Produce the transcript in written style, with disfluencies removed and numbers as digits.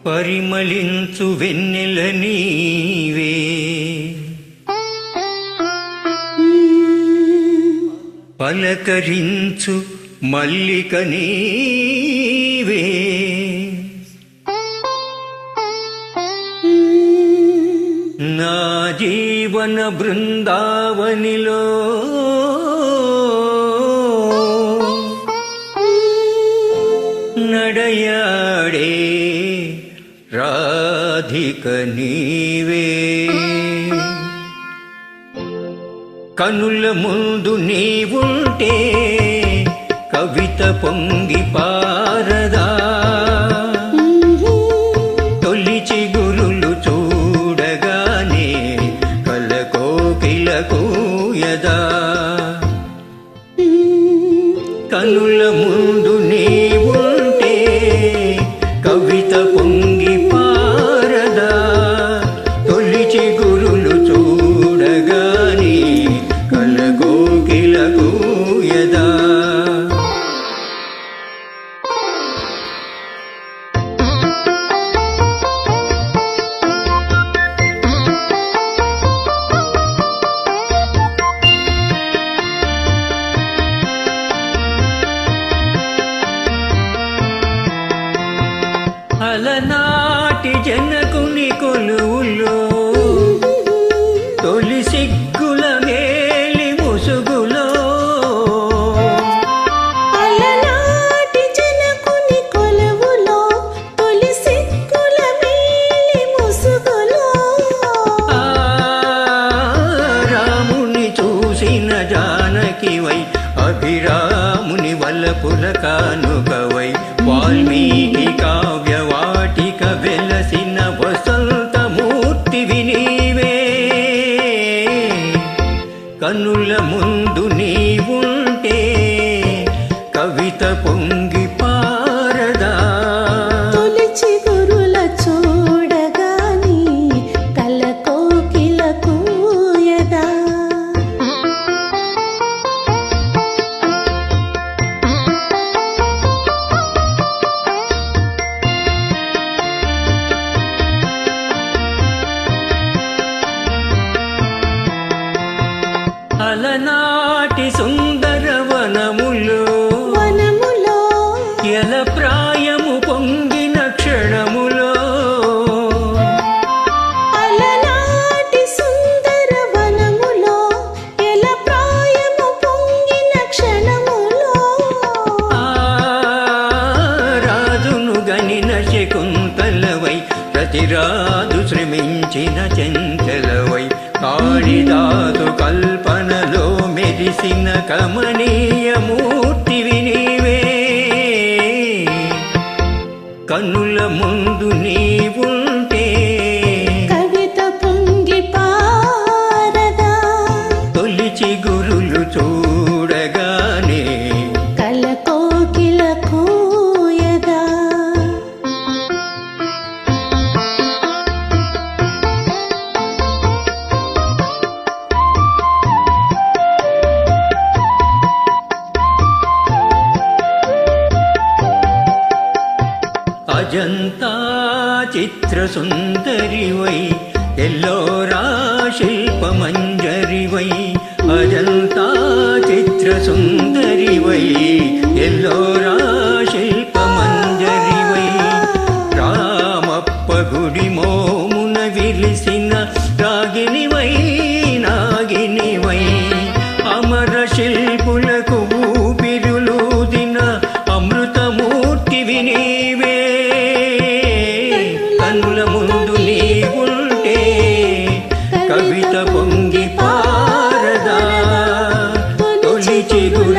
పరిమళించు వెన్నెల నీవే, పలకరించు మల్లిక నీవే, నా జీవన బృందావనిలో నడయాడే రాధిక నీవే. కనుల ముందు నీవుంటే కవిత పొంగి పారదా, తొలి చిగురులు చూడగానే కలకోకిల కూయదా. కనుల ముందు నీవుంటే కవిత పొంగి పారదా, తొలి చిగురులు చూడగానే కలకోకిల కూయదా. అలనాటి జనకుని కొలువులో తొలి సిగ్గుల మేలి ముసుగులో, అలనాటి జనకుని కొలువులో తొలి సిగ్గుల మేలి ముసుగులో, రాముని చూసిన జానకివై అభిరాముని వల్లపుల కానుకవై, వాల్మీకి కావ్యవాటిక వెలసిన వసంతమూర్తివి నీవే. కనుల ముందు నీవుంటే కవిత పొంగి పారదా, తొలి చిగురుల చూడగానే కలకోకిల కూయదా. అలనాటి సుందర వనములో ఎల ప్రాయము పొంగిన క్షణములో, అలనాటి సుందర వనములో ఎల ప్రాయము పొంగిన క్షణములో, రాజును గనిన శకుంతలవై ప్రతిరాజు శ్రమించిన చెంచలవై, కాళిదాసు కల్పనలో మెరిసిన కమనీయ మూర్తివి నీవే. కన్నుల ముందు నీవుంటే కవిత పొంగి పారదా, తొలి చిగురులు చూడగానే కలకోకిల కూయదా. అజంతా చిత్ర సుందరివై, ఎల్లోరా శిల్పమంజరివై, అజంతా చిత్ర సుందరివై, ఎల్లోరా శిల్పమంజరివై, రామప్ప గుడి మోమున విలిసిన రాగినివై నాగినివై, అమర శిల్పులకు ఊపిరులూదిన అమృతమూర్తివి నీవే. కన్నుల ముందు నీవుంటే కవిత పొంగి పారదా, తొలి చిగురు